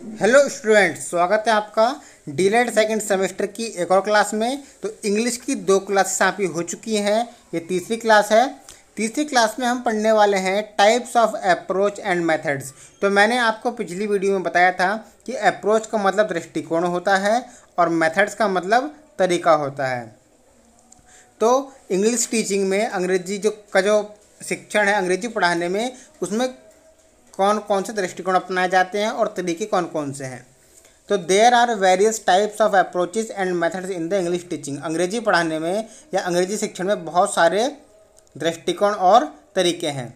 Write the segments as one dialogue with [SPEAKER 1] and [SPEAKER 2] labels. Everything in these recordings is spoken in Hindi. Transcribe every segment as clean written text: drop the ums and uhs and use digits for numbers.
[SPEAKER 1] हेलो स्टूडेंट्स, स्वागत है आपका डीलेड सेकंड सेमेस्टर की एक और क्लास में। तो इंग्लिश की दो क्लासेस आपकी हो चुकी हैं, ये तीसरी क्लास है। तीसरी क्लास में हम पढ़ने वाले हैं types of approach and methods. तो मैंने आपको पिछली वीडियो में बताया था कि अप्रोच का मतलब दृष्टिकोण होता है और मेथड्स का मतलब तरीका होता है। तो इंग्लिश टीचिंग में अंग्रेजी जो शिक्षण है, अंग्रेजी पढ़ाने में, उसमें कौन कौन से दृष्टिकोण अपनाए जाते हैं और तरीके कौन कौन से हैं। तो there are various types of approaches and methods in the English teaching. अंग्रेजी पढ़ाने में या अंग्रेजी शिक्षण में बहुत सारे दृष्टिकोण और तरीके हैं।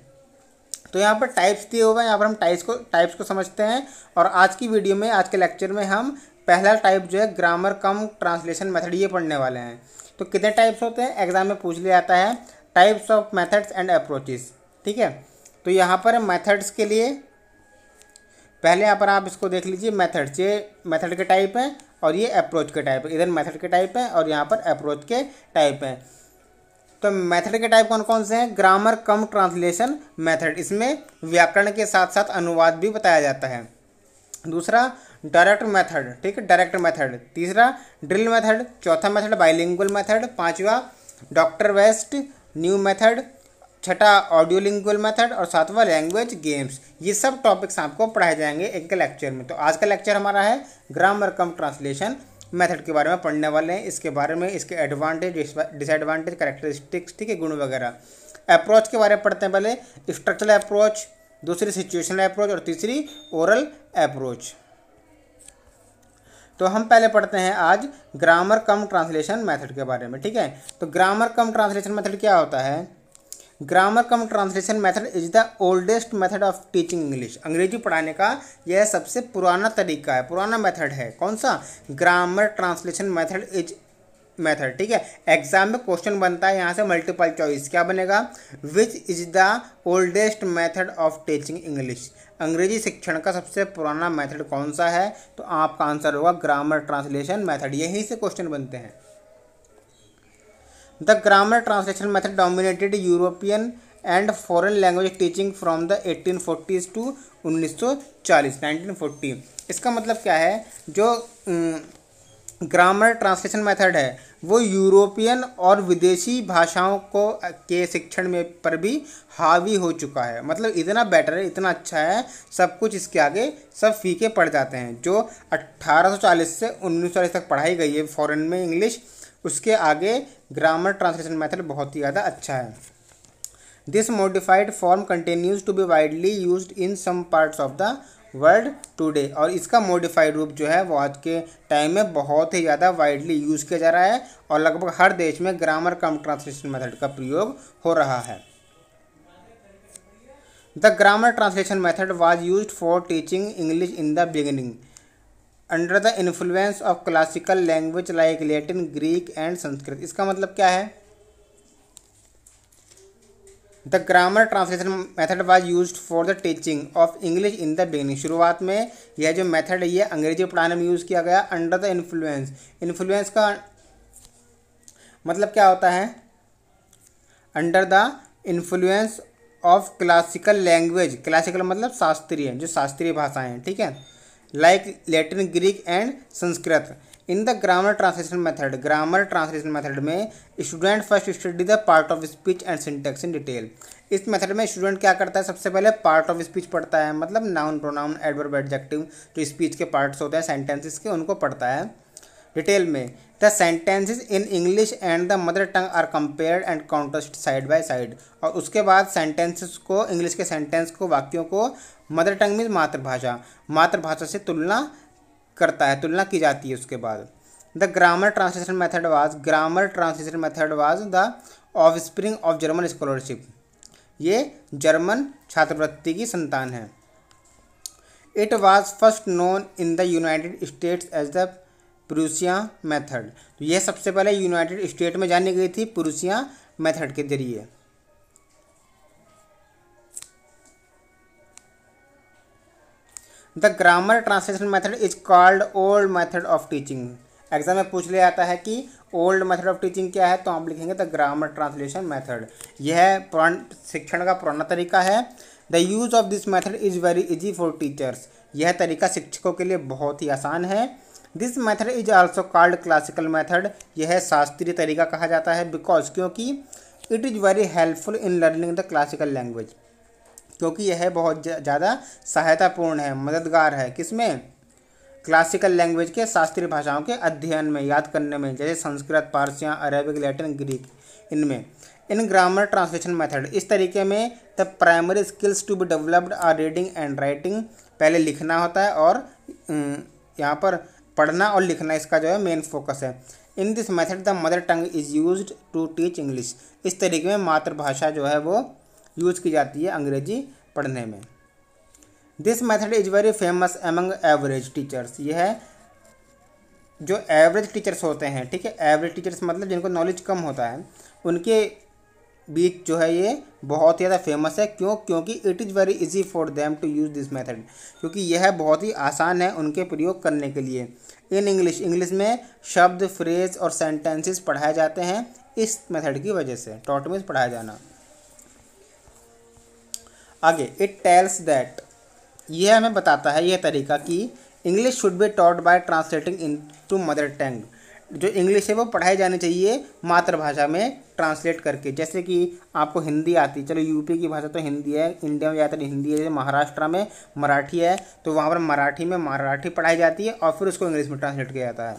[SPEAKER 1] तो यहाँ पर टाइप्स दिए हुए हैं, यहाँ पर हम टाइप्स को समझते हैं। और आज की वीडियो में, आज के लेक्चर में हम पहला टाइप जो है ग्रामर कम ट्रांसलेशन मेथड, ये पढ़ने वाले हैं। तो कितने टाइप्स होते हैं, एग्जाम में पूछ लिया जाता है, types of methods and approaches. ठीक है, तो यहाँ पर मेथड्स के लिए पहले यहाँ पर आप इसको देख लीजिए। मेथड्स, ये मेथड के टाइप हैं और ये अप्रोच के टाइप है। इधर मेथड के टाइप हैं और यहाँ पर अप्रोच के टाइप हैं। तो मेथड के टाइप कौन कौन से हैं? ग्रामर कम ट्रांसलेशन मेथड, इसमें व्याकरण के साथ साथ अनुवाद भी बताया जाता है। दूसरा डायरेक्ट मेथड, ठीक है, डायरेक्ट मेथड। तीसरा ड्रिल मेथड। चौथा मेथड बाइलिंगुअल मेथड। पांचवा डॉक्टर वेस्ट न्यू मेथड। छठा ऑडियो लिंगुअल मेथड और सातवां लैंग्वेज गेम्स। ये सब टॉपिक्स आपको पढ़ाए जाएंगे एक लेक्चर में। तो आज का लेक्चर हमारा है ग्रामर कम ट्रांसलेशन मेथड के बारे में पढ़ने वाले हैं। इसके बारे में, इसके एडवांटेज, डिसएडवांटेज, कैरेक्टरिस्टिक्स, ठीक है, गुण वगैरह। अप्रोच के बारे में पढ़ते हैं पहले। स्ट्रक्चरल अप्रोच, दूसरी सिचुएशनल अप्रोच और तीसरी ओरल अप्रोच। तो हम पहले पढ़ते हैं आज ग्रामर कम ट्रांसलेशन मेथड के बारे में। ठीक है, तो ग्रामर कम ट्रांसलेशन मेथड क्या होता है? Grammar cum translation method is the oldest method of teaching English. अंग्रेजी पढ़ाने का यह सबसे पुराना तरीका है, पुराना मेथड है। कौन सा? Grammar translation method is method. ठीक है, एग्जाम में क्वेश्चन बनता है यहाँ से मल्टीपल चॉइस, क्या बनेगा? Which is the oldest method of teaching English. अंग्रेजी शिक्षण का सबसे पुराना मेथड कौन सा है? तो आपका आंसर होगा ग्रामर ट्रांसलेशन मेथड। यहीं से क्वेश्चन बनते हैं। The grammar translation method dominated European and foreign language teaching from the 1840s to 1940। इसका मतलब क्या है? जो ग्रामर ट्रांसलेशन मेथड है वो यूरोपियन और विदेशी भाषाओं को के शिक्षण में पर भी हावी हो चुका है। मतलब इतना बेटर है, इतना अच्छा है, सब कुछ इसके आगे सब फीके पड़ जाते हैं। जो 1840 से 1940 तक पढ़ाई गई है फॉरेन में इंग्लिश, उसके आगे ग्रामर ट्रांसलेशन मेथड बहुत ही ज़्यादा अच्छा है। This modified form continues to be widely used in some parts of the world today. और इसका मॉडिफाइड रूप जो है वो आज के टाइम में बहुत ही ज़्यादा वाइडली यूज़ किया जा रहा है और लगभग हर देश में ग्रामर कम ट्रांसलेशन मेथड का प्रयोग हो रहा है। The grammar translation method was used for teaching English in the beginning under the influence of classical language like Latin, Greek and Sanskrit. इसका मतलब क्या है? The grammar translation method was used for the teaching of English in the beginning. शुरुआत में यह जो मेथड है ये अंग्रेजी पढ़ाने में यूज़ किया गया। अंडर द इन्फ्लुएंस, इन्फ्लुएंस का मतलब क्या होता है? Under the influence of classical language. Classical मतलब शास्त्रीय, जो शास्त्रीय भाषाएं हैं, ठीक है, like Latin, Greek and Sanskrit. In the grammar translation method, grammar translation method में student first study the part of speech and syntax in detail. इस मेथड में स्टूडेंट क्या करता है? सबसे पहले पार्ट ऑफ स्पीच पढ़ता है, मतलब नाउन, प्रोनाउन, एडवर्ब, एडजेक्टिव, जो स्पीच के पार्ट्स होते हैं सेंटेंसेस के, उनको पढ़ता है डिटेल में। The sentences in English and the mother tongue are compared and contrast side by side. और उसके बाद सेंटेंसेस को, इंग्लिश के सेंटेंस को, वाक्यों को मदर टंग मीन्स मातृभाषा से तुलना करता है, तुलना की जाती है उसके बाद। The grammar translation method was the offspring of German scholarship. ये जर्मन छात्रवृत्ति की संतान है। It was first known in the United States as the Prussian method. तो यह सबसे पहले यूनाइटेड स्टेट में जानी गई थी प्रूसिया मेथड के जरिए। The grammar translation method is called old method of teaching. Exam में पूछ लिया जाता है कि ओल्ड मेथड ऑफ टीचिंग क्या है, तो आप लिखेंगे द ग्रामर ट्रांसलेशन मेथड। यह शिक्षण का पुराना तरीका है। The use of this method is very easy for teachers. यह तरीका शिक्षकों के लिए बहुत ही आसान है। This method is also called classical method, यह शास्त्रीय तरीका कहा जाता है। बिकॉज क्योंकि it is very helpful in learning the classical language, क्योंकि यह बहुत ज़्यादा सहायतापूर्ण है, मददगार है किसमें, क्लासिकल लैंग्वेज के शास्त्रीय भाषाओं के अध्ययन में, याद करने में, जैसे संस्कृत, पारसियां, अरेबिक, लैटिन, ग्रीक, इनमें। इन ग्रामर ट्रांसलेशन मेथड, इस तरीके में the primary skills to be developed are reading and writing, पहले लिखना होता है और यहाँ पर पढ़ना और लिखना, इसका जो है मेन फोकस है। In this method the mother tongue is used to teach English, इस तरीके में मातृभाषा जो है वो यूज़ की जाती है अंग्रेजी पढ़ने में। This method is very famous among average teachers, यह जो एवरेज टीचर्स होते हैं, ठीक है, एवरेज टीचर्स मतलब जिनको नॉलेज कम होता है, उनके बीच जो है ये बहुत ज़्यादा फेमस है। क्यों? क्योंकि it is very easy for them to use this method, क्योंकि यह बहुत ही आसान है उनके प्रयोग करने के लिए। इन इंग्लिश, इंग्लिश में शब्द, फ्रेज और सेंटेंसेस पढ़ाए जाते हैं इस मेथड की वजह से। टॉट मीन्स पढ़ाया जाना। आगे, इट टेल्स दैट, यह हमें बताता है, यह तरीका कि English should be taught by translating into mother tongue, जो इंग्लिश है वो पढ़ाई जानी चाहिए मातृभाषा में ट्रांसलेट करके। जैसे कि आपको हिंदी आती, चलो यूपी की भाषा तो हिंदी है, इंडिया में ज़्यादातर हिंदी है, महाराष्ट्र में मराठी है, तो वहाँ पर मराठी में मराठी पढ़ाई जाती है और फिर उसको इंग्लिश में ट्रांसलेट किया जाता है।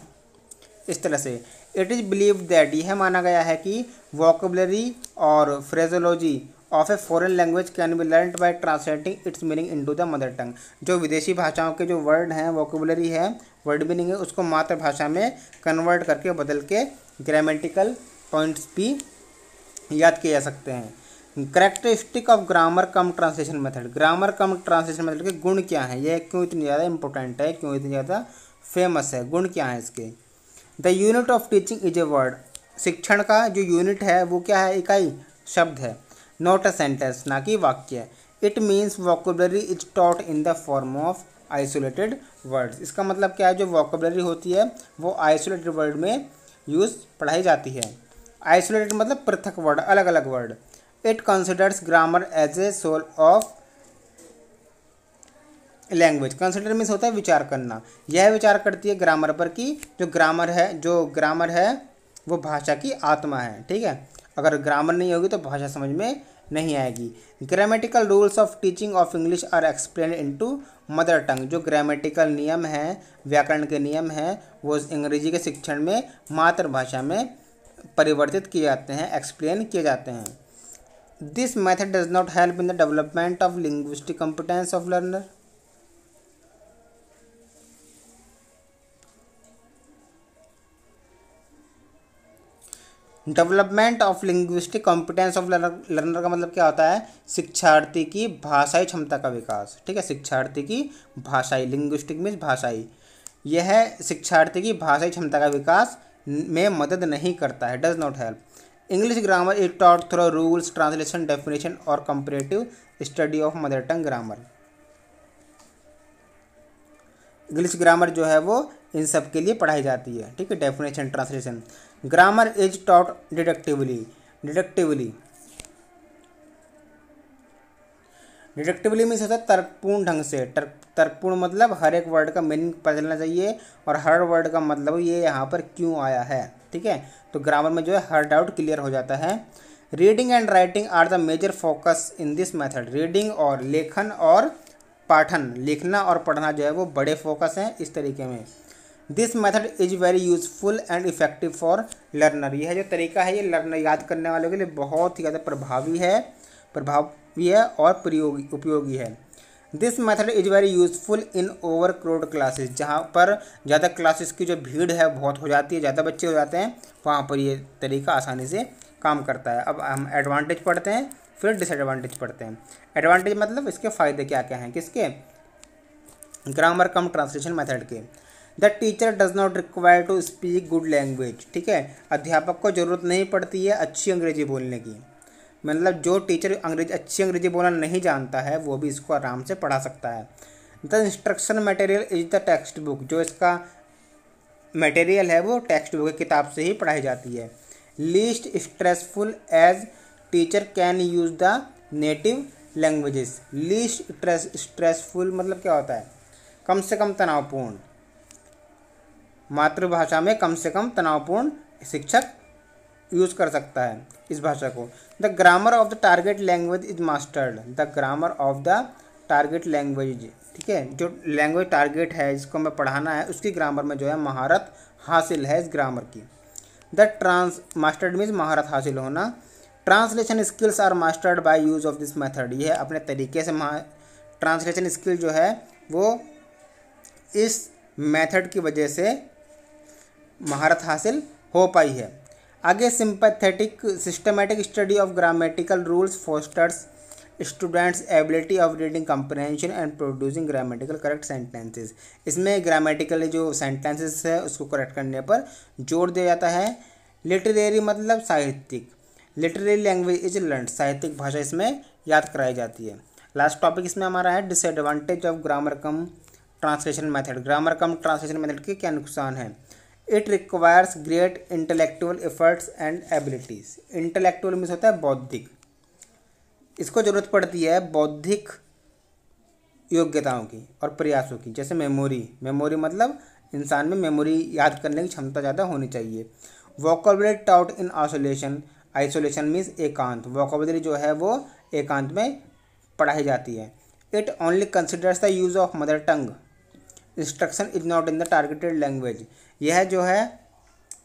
[SPEAKER 1] इस तरह से इट इज़ बिलीव दैट, यह माना गया है कि वोकेबलरी और phraseology of a foreign language can be learned by translating its meaning into the mother tongue, जो विदेशी भाषाओं के जो वर्ड हैं, वोकेबलरी है, वर्ड मीनिंग है, उसको मातृभाषा में कन्वर्ट करके, बदल के ग्रामेटिकल पॉइंट्स भी याद किए जा सकते हैं। Characteristic of grammar cum translation method, grammar cum translation method के गुण क्या हैं, यह क्यों इतनी ज़्यादा इंपॉर्टेंट है, क्यों इतनी ज़्यादा फेमस है, गुण क्या है इसके। The unit of teaching is a word, शिक्षण का जो यूनिट है वो क्या है, इकाई, शब्द है, नॉट अ सेंटेंस, ना कि वाक्य। It means vocabulary is taught in the form of isolated words, इसका मतलब क्या है, जो वोकेबलरी होती है वो आइसोलेटेड वर्ड में यूज़ पढ़ाई जाती है। आइसोलेटेड मतलब पृथक वर्ड, अलग अलग word. It considers grammar as a soul of language, consider means होता है विचार करना, यह विचार करती है ग्रामर पर कि जो ग्रामर है वो भाषा की आत्मा है, ठीक है। अगर ग्रामर नहीं होगी तो भाषा समझ में नहीं आएगी। Grammatical rules of teaching of English are explain into mother tongue, जो ग्रामेटिकल नियम हैं, व्याकरण के नियम हैं, वो अंग्रेजी के शिक्षण में मातृभाषा में परिवर्तित किए जाते हैं, एक्सप्लेन किए जाते हैं। This method does not help in the development of linguistic competence of learner, development of linguistic competence of learner का मतलब क्या होता है, शिक्षार्थी की भाषाई क्षमता का विकास, ठीक है, शिक्षार्थी की भाषाई, लिंग्विस्टिक मीन्स भाषाई, यह शिक्षार्थी की भाषाई क्षमता का विकास में मदद नहीं करता है, does not help. English grammar is taught through rules, translation, definition और comparative study of mother tongue grammar. English grammar जो है वो इन सब के लिए पढ़ाई जाती है, ठीक है, definition, translation. Grammar is taught डिडक्टिवली, डिडक्टिवली means होता है तर्कपूर्ण ढंग से, तर्कपूर्ण मतलब हर एक वर्ड का मीनिंग पता चलना चाहिए और हर वर्ड का मतलब ये यहाँ पर क्यों आया है, ठीक है, तो ग्रामर में जो है हर डाउट क्लियर हो जाता है। Reading and writing are the major focus in this method, reading और लेखन और पाठन, लिखना और पढ़ना जो है वो बड़े फोकस हैं इस तरीके में। This method is very useful and effective for learner, यह जो तरीका है ये लर्नर, याद करने वालों के लिए बहुत ही ज़्यादा प्रभावी है और उपयोगी है। This method is very useful in over crowd classes, जहाँ पर ज़्यादा क्लासेस की जो भीड़ है बहुत हो जाती है, ज़्यादा बच्चे हो जाते हैं, वहाँ पर ये तरीका आसानी से काम करता है। अब हम एडवांटेज पढ़ते हैं, फिर डिसएडवांटेज पढ़ते हैं। एडवांटेज मतलब इसके फ़ायदे क्या क्या हैं, किसके, ग्रामर कम ट्रांसलेशन मेथड के। The teacher does not require to speak good language, ठीक है, अध्यापक को ज़रूरत नहीं पड़ती है अच्छी अंग्रेजी बोलने की, मतलब जो टीचर अच्छी अंग्रेजी बोलना नहीं जानता है वो भी इसको आराम से पढ़ा सकता है। The instruction material is the text book, जो इसका मटेरियल है वो टेक्स्ट बुक किताब से ही पढ़ाई जाती है। Least stressful as teacher can use the native languages, least stressful मतलब क्या होता है, कम से कम तनावपूर्ण, मातृभाषा में कम से कम तनावपूर्ण शिक्षक यूज़ कर सकता है इस भाषा को। The grammar of the target language is mastered, the grammar of the target language, ठीक है, जो लैंग्वेज टारगेट है जिसको हमें पढ़ाना है उसकी ग्रामर में जो है महारत हासिल है इस ग्रामर की। द मास्टर्ड मीन्स महारत हासिल होना। Translation skills are mastered by use of this method, ये अपने तरीके से ट्रांसलेशन स्किल जो है वो इस मेथड की वजह से महारत हासिल हो पाई है। आगे sympathetic systematic study of grammatical rules fosters students ability of reading comprehension and producing grammatical correct sentences. इसमें ग्रामेटिकल जो सेंटेंसेस है उसको करेक्ट करने पर जोर दिया जाता है। लिटरेरी मतलब साहित्यिक, लिटरेरी लैंग्वेज इज लर्न, साहित्यिक भाषा इसमें याद कराई जाती है। लास्ट टॉपिक इसमें हमारा है disadvantage of grammar cum translation method, grammar cum translation method के क्या नुकसान हैं। It requires great intellectual efforts and abilities, intellectual means होता है बौद्धिक, इसको ज़रूरत पड़ती है बौद्धिक योग्यताओं की और प्रयासों की, जैसे मेमोरी मतलब इंसान में मेमोरी याद करने की क्षमता ज़्यादा होनी चाहिए। Vocabulary taut in isolation, isolation means एकांत, वोकेबुलरी जो है वो एकांत में पढ़ाई जाती है। It only considers the use of mother tongue, instruction is not in the targeted language, यह जो है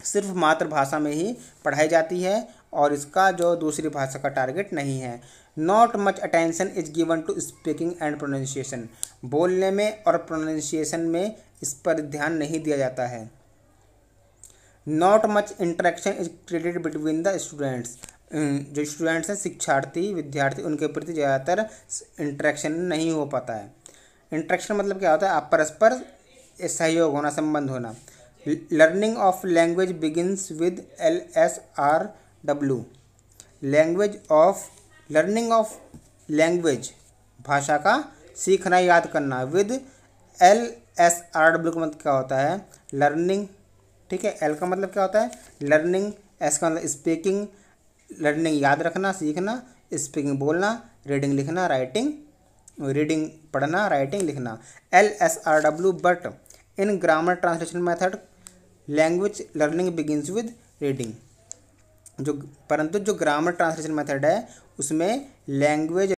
[SPEAKER 1] सिर्फ मातृभाषा में ही पढ़ाई जाती है और इसका जो दूसरी भाषा का टारगेट नहीं है। Not much attention is given to speaking and pronunciation, बोलने में और प्रोनाउंसिएशन में इस पर ध्यान नहीं दिया जाता है। Not much interaction is created between the students, जो स्टूडेंट्स हैं शिक्षार्थी विद्यार्थी उनके प्रति ज़्यादातर इंटरेक्शन नहीं हो पाता है। इंटरेक्शन मतलब क्या होता है, आप परस्पर सहयोग होना, संबंध होना। Learning of language begins with LSRW, learning of language भाषा का सीखना याद करना विद LSRW का मतलब क्या होता है लर्निंग, ठीक है, L का मतलब क्या होता है लर्निंग, S का मतलब स्पीकिंग, लर्निंग याद रखना सीखना, स्पीकिंग बोलना, रीडिंग लिखना, रीडिंग पढ़ना, राइटिंग लिखना। LSRW but in grammar translation method language learning begins with reading, परंतु जो ग्रामर ट्रांसलेशन मेथड है उसमें लैंग्वेज